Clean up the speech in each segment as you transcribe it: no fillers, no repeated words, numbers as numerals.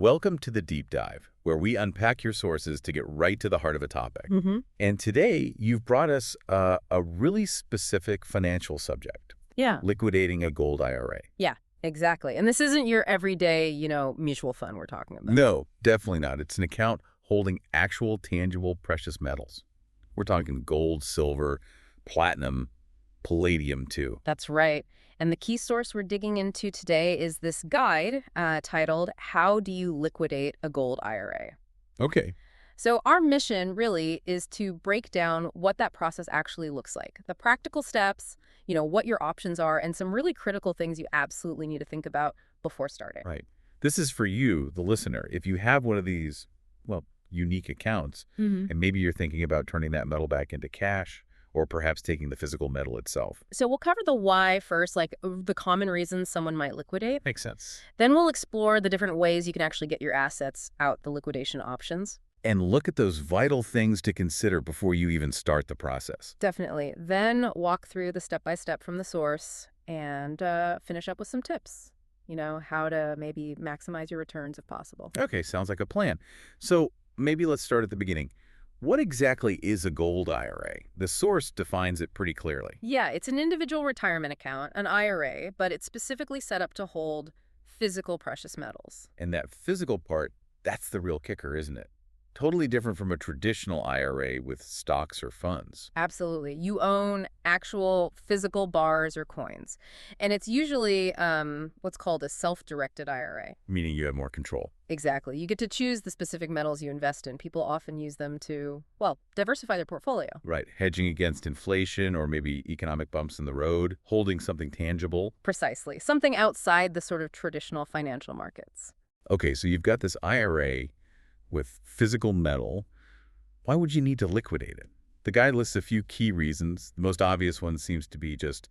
Welcome to the Deep Dive, where we unpack your sources to get right to the heart of a topic. Mm-hmm. And today, you've brought us a really specific financial subject. Yeah. Liquidating a gold IRA. Yeah, exactly. And this isn't your everyday, mutual fund we're talking about. No, definitely not. It's an account holding actual, tangible, precious metals. We're talking gold, silver, platinum, palladium, too. That's right. And the key source we're digging into today is this guide titled, How Do You Liquidate a Gold IRA? Okay. So our mission really is to break down what that process actually looks like, the practical steps, what your options are, and some really critical things you absolutely need to think about before starting. Right. This is for you, the listener. If you have one of these, well, unique accounts, Mm-hmm. and maybe you're thinking about turning that metal back into cash, or perhaps taking the physical metal itself. So we'll cover the why first, like the common reasons someone might liquidate. Makes sense. Then we'll explore the different ways you can actually get your assets out, the liquidation options. And look at those vital things to consider before you even start the process. Definitely. Then walk through the step-by-step from the source and finish up with some tips. How to maybe maximize your returns if possible. Okay, sounds like a plan. So maybe let's start at the beginning. What exactly is a gold IRA? The source defines it pretty clearly. Yeah, it's an individual retirement account, an IRA, but it's specifically set up to hold physical precious metals. And that physical part, that's the real kicker, isn't it? Totally different from a traditional IRA with stocks or funds. Absolutely. You own actual physical bars or coins. And it's usually what's called a self-directed IRA. Meaning you have more control. Exactly. You get to choose the specific metals you invest in. People often use them to, diversify their portfolio. Right, hedging against inflation or maybe economic bumps in the road, holding something tangible. Precisely. Something outside the sort of traditional financial markets. Okay, so you've got this IRA with physical metal. Why would you need to liquidate it? The guide lists a few key reasons. The most obvious one seems to be just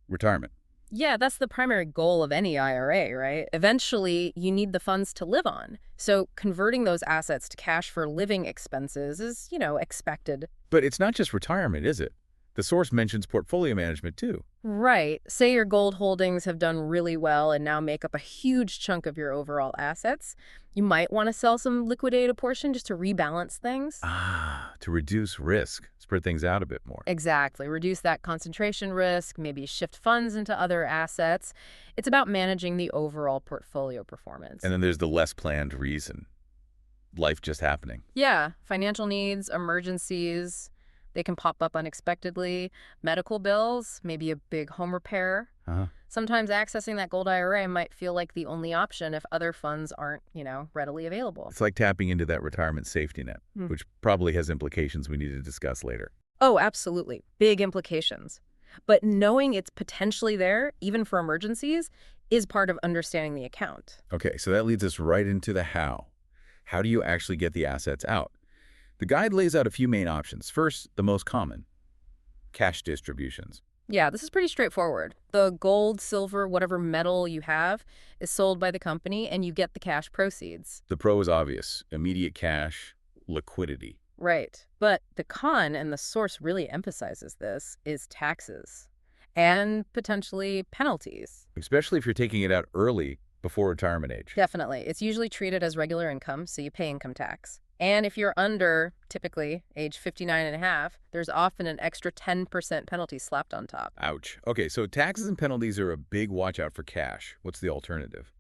retirement. Yeah, that's the primary goal of any IRA, right? Eventually, you need the funds to live on. So converting those assets to cash for living expenses is, expected. But it's not just retirement, is it? The source mentions portfolio management, too. Right. Say your gold holdings have done really well and now make up a huge chunk of your overall assets. You might want to sell some, liquidate a portion just to rebalance things. To reduce risk, spread things out a bit more. Exactly. Reduce that concentration risk, maybe shift funds into other assets. It's about managing the overall portfolio performance. And then there's the less planned reason. Life just happening. Yeah. Financial needs, emergencies. They can pop up unexpectedly. Medical bills, maybe a big home repair. Sometimes accessing that gold IRA might feel like the only option if other funds aren't, readily available. It's like tapping into that retirement safety net, which probably has implications we need to discuss later. Oh, absolutely. Big implications. But knowing it's potentially there, even for emergencies, is part of understanding the account. Okay, so that leads us right into the how. How do you actually get the assets out? The guide lays out a few main options. First, the most common, cash distributions. Yeah, this is pretty straightforward. The gold, silver, whatever metal you have is sold by the company and you get the cash proceeds. The pro is obvious, immediate cash, liquidity. Right. But the con, and the source really emphasizes this, is taxes and potentially penalties. Especially if you're taking it out early before retirement age. Definitely. It's usually treated as regular income, so you pay income tax. And if you're under, typically, age 59 and a half, there's often an extra 10% penalty slapped on top. Ouch. Okay, so taxes and penalties are a big watch out for cash. What's the alternative?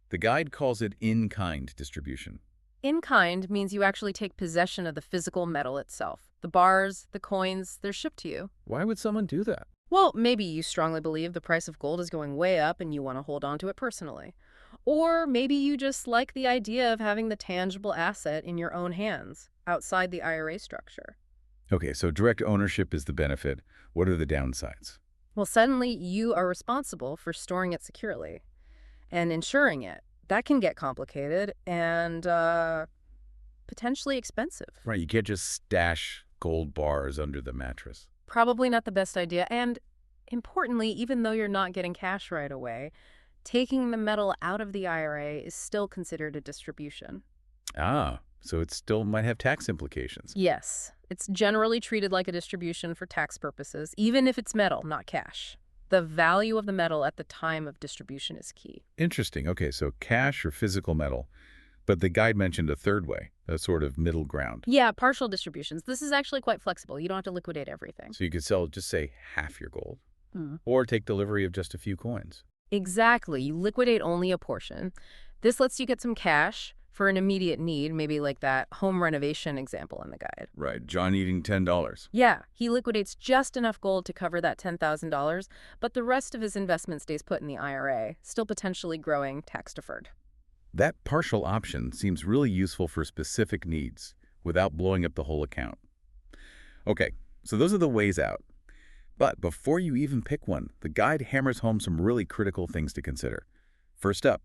The guide calls it in-kind distribution. In-kind means you actually take possession of the physical metal itself. The bars, the coins, they're shipped to you. Why would someone do that? Well, maybe you strongly believe the price of gold is going way up and you want to hold on to it personally. Or maybe you just like the idea of having the tangible asset in your own hands, outside the IRA structure. Okay, so direct ownership is the benefit. What are the downsides? Well, suddenly you are responsible for storing it securely and insuring it. That can get complicated and potentially expensive. Right, you can't just stash gold bars under the mattress. Probably not the best idea. And importantly, even though you're not getting cash right away, taking the metal out of the IRA is still considered a distribution. So it still might have tax implications. Yes. It's generally treated like a distribution for tax purposes, even if it's metal, not cash. The value of the metal at the time of distribution is key. Interesting. Okay, so cash or physical metal. But the guide mentioned a third way, a sort of middle ground. Yeah, partial distributions. This is actually quite flexible. You don't have to liquidate everything. So you could sell, just say, half your gold, Mm. or take delivery of just a few coins. Exactly. You liquidate only a portion. This lets you get some cash for an immediate need, maybe like that home renovation example in the guide. Right, John needing $10. Yeah, he liquidates just enough gold to cover that $10,000, but the rest of his investment stays put in the IRA, still potentially growing tax-deferred. That partial option seems really useful for specific needs without blowing up the whole account. Okay, so those are the ways out. But before you even pick one, the guide hammers home some really critical things to consider. First up,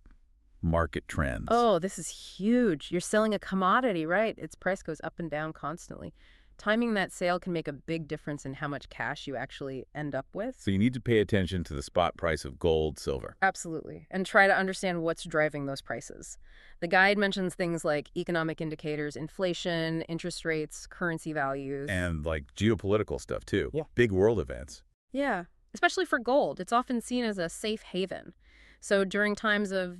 market trends. Oh, this is huge. You're selling a commodity, right? Its price goes up and down constantly. Timing that sale can make a big difference in how much cash you actually end up with. So you need to pay attention to the spot price of gold, silver. Absolutely. And try to understand what's driving those prices. The guide mentions things like economic indicators, inflation, interest rates, currency values. And like geopolitical stuff too. Yeah. Big world events. Yeah, especially for gold. It's often seen as a safe haven. So during times of,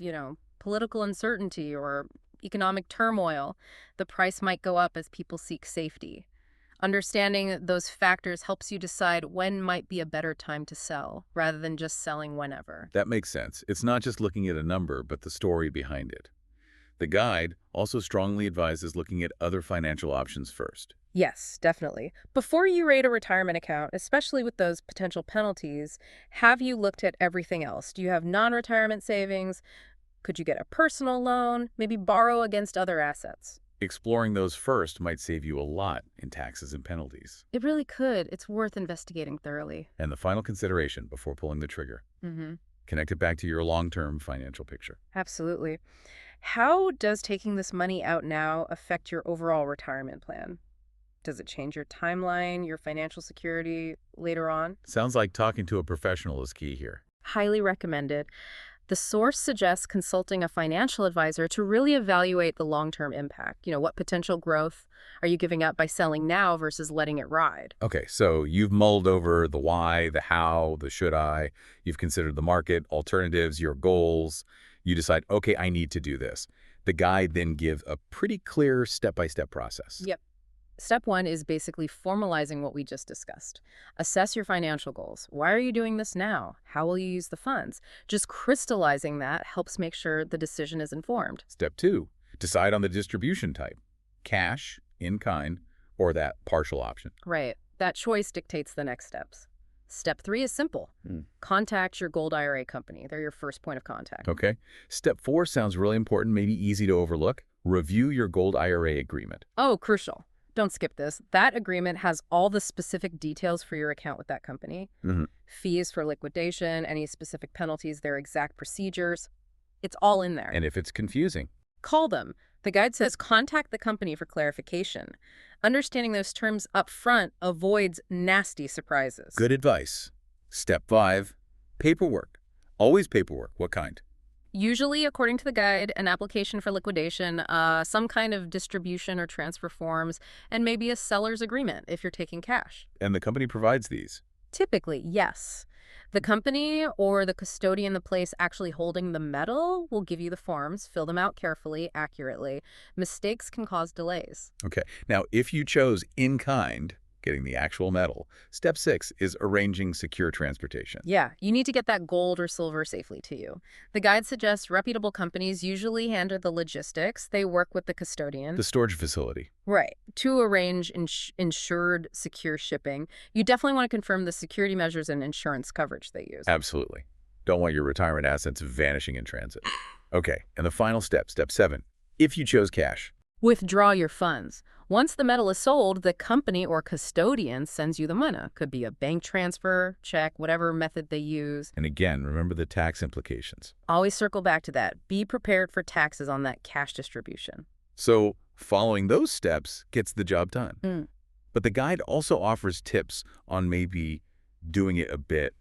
political uncertainty or economic turmoil, the price might go up as people seek safety. Understanding those factors helps you decide when might be a better time to sell, rather than just selling whenever. That makes sense. It's not just looking at a number, but the story behind it. The guide also strongly advises looking at other financial options first. Yes, definitely. Before you rate a retirement account, especially with those potential penalties, have you looked at everything else? Do you have non-retirement savings? Could you get a personal loan? Maybe borrow against other assets? Exploring those first might save you a lot in taxes and penalties. It really could. It's worth investigating thoroughly. And the final consideration before pulling the trigger. Mm-hmm. Connect it back to your long-term financial picture. Absolutely. How does taking this money out now affect your overall retirement plan? Does it change your timeline, your financial security later on? Sounds like talking to a professional is key here. Highly recommended. The source suggests consulting a financial advisor to really evaluate the long-term impact. What potential growth are you giving up by selling now versus letting it ride? Okay, so you've mulled over the why, the how, the should I. You've considered the market, alternatives, your goals. You decide, okay, I need to do this. The guide then gives a pretty clear step-by-step process. Yep. Step 1 is basically formalizing what we just discussed. Assess your financial goals. Why are you doing this now? How will you use the funds? Just crystallizing that helps make sure the decision is informed. Step 2, decide on the distribution type. Cash, in kind, or that partial option. Right. That choice dictates the next steps. Step 3 is simple. Contact your Gold IRA company. They're your first point of contact. Okay. Step 4 sounds really important, maybe easy to overlook. Review your Gold IRA agreement. Oh, crucial. Don't skip this. That agreement has all the specific details for your account with that company. Fees for liquidation, any specific penalties, their exact procedures. It's all in there. And if it's confusing, call them. The guide says contact the company for clarification. Understanding those terms up front avoids nasty surprises. Good advice. Step 5, paperwork. Always paperwork. What kind? Usually, according to the guide, an application for liquidation, some kind of distribution or transfer forms, and maybe a seller's agreement if you're taking cash. And the company provides these? Typically, yes. The company or the custodian, the place actually holding the metal, will give you the forms, fill them out carefully, accurately. Mistakes can cause delays. Okay. Now, if you chose in kind, getting the actual metal, step 6 is arranging secure transportation. Yeah, you need to get that gold or silver safely to you. The guide suggests reputable companies usually handle the logistics. They work with the custodian. The storage facility. Right. To arrange insured secure shipping, you definitely want to confirm the security measures and insurance coverage they use. Absolutely. Don't want your retirement assets vanishing in transit. Okay, and the final step, step 7, if you chose cash. Withdraw your funds. Once the metal is sold, the company or custodian sends you the money. Could be a bank transfer, check, whatever method they use. And again, remember the tax implications. Always circle back to that. Be prepared for taxes on that cash distribution. So following those steps gets the job done. But the guide also offers tips on maybe doing it a bit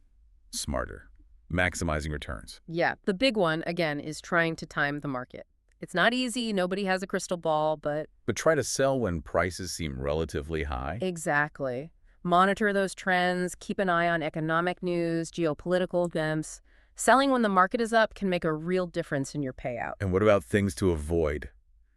smarter, maximizing returns. Yeah, the big one, again, is trying to time the market. It's not easy. Nobody has a crystal ball, but try to sell when prices seem relatively high. exactly. Monitor those trends, keep an eye on economic news, geopolitical events. Selling when the market is up can make a real difference in your payout. And what about things to avoid?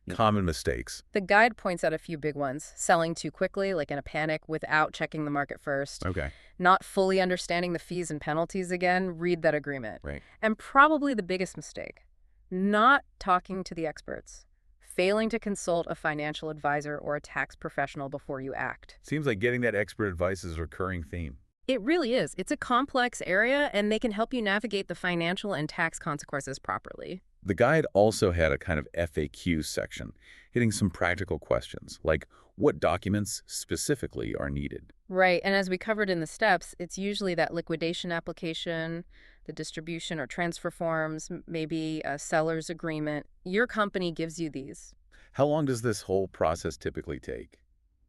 Mm. Common mistakes. The guide points out a few big ones. Selling too quickly, like in a panic, without checking the market first. Okay. Not fully understanding the fees and penalties again, read that agreement. Right. And probably the biggest mistake, not talking to the experts. Failing to consult a financial advisor or a tax professional before you act. Seems like getting that expert advice is a recurring theme. It really is. It's a complex area, and they can help you navigate the financial and tax consequences properly. The guide also had a kind of FAQ section, hitting some practical questions, like what documents specifically are needed. Right, and as we covered in the steps, it's usually that liquidation application, the distribution or transfer forms, maybe a seller's agreement. Your company gives you these. How long does this whole process typically take?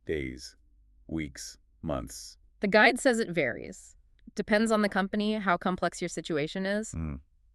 Days, weeks, months? The guide says it varies. Depends on the company, how complex your situation is.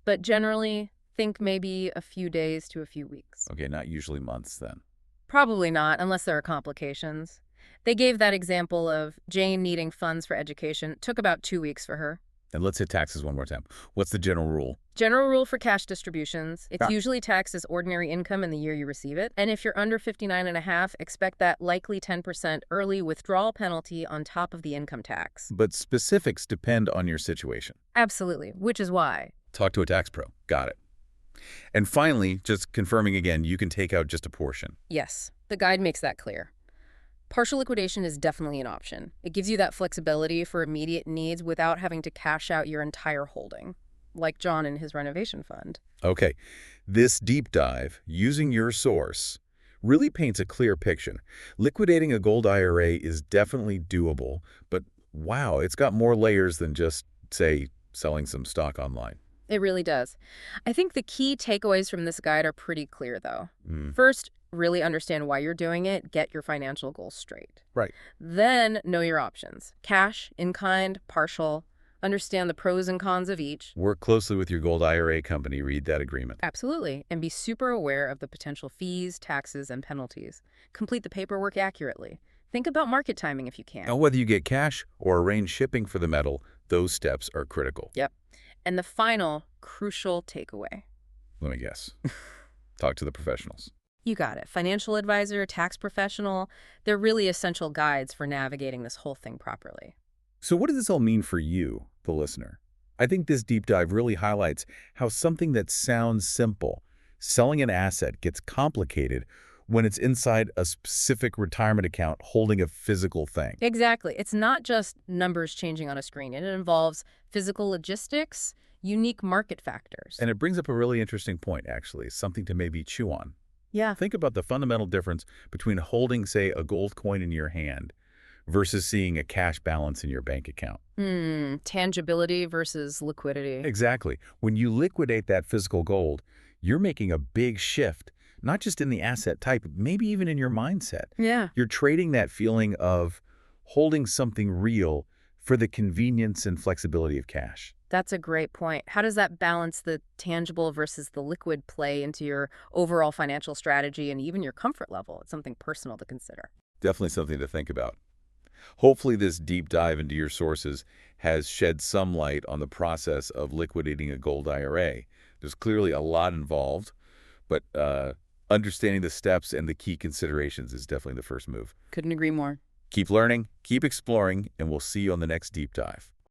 But generally, think maybe a few days to a few weeks. Okay, not usually months then. Probably not, unless there are complications. They gave that example of Jane needing funds for education. It took about 2 weeks for her. And let's hit taxes one more time. What's the general rule? General rule for cash distributions. It's Yeah. usually taxed as ordinary income in the year you receive it. And if you're under 59.5, expect that likely 10% early withdrawal penalty on top of the income tax. But specifics depend on your situation. Absolutely, which is why. Talk to a tax pro. Got it. And finally, just confirming again, you can take out just a portion. Yes, the guide makes that clear. Partial liquidation is definitely an option. It gives you that flexibility for immediate needs without having to cash out your entire holding, like John in his renovation fund. Okay, this deep dive, using your source, really paints a clear picture. Liquidating a Gold IRA is definitely doable, but wow, it's got more layers than just, say, selling some stock online. It really does. I think the key takeaways from this guide are pretty clear, though. First, really understand why you're doing it, get your financial goals straight. Right. Then know your options. Cash, in-kind, partial. Understand the pros and cons of each. Work closely with your Gold IRA company. Read that agreement. Absolutely. And be super aware of the potential fees, taxes, and penalties. Complete the paperwork accurately. Think about market timing if you can. Now, whether you get cash or arrange shipping for the metal, those steps are critical. Yep. And the final, crucial takeaway. Let me guess. Talk to the professionals. You got it. Financial advisor, tax professional, they're really essential guides for navigating this whole thing properly. So what does this all mean for you, the listener? I think this deep dive really highlights how something that sounds simple, selling an asset, gets complicated when it's inside a specific retirement account holding a physical thing. Exactly. It's not just numbers changing on a screen. It involves physical logistics, unique market factors. And it brings up a really interesting point, actually, something to maybe chew on. Yeah. Think about the fundamental difference between holding, say, a gold coin in your hand versus seeing a cash balance in your bank account. Tangibility versus liquidity. Exactly. When you liquidate that physical gold, you're making a big shift, not just in the asset type, maybe even in your mindset. Yeah. You're trading that feeling of holding something real for the convenience and flexibility of cash. That's a great point. How does that balance the tangible versus the liquid play into your overall financial strategy and even your comfort level? It's something personal to consider. Definitely something to think about. Hopefully this deep dive into your sources has shed some light on the process of liquidating a Gold IRA. There's clearly a lot involved, but understanding the steps and the key considerations is definitely the first move. Couldn't agree more. Keep learning, keep exploring, and we'll see you on the next deep dive.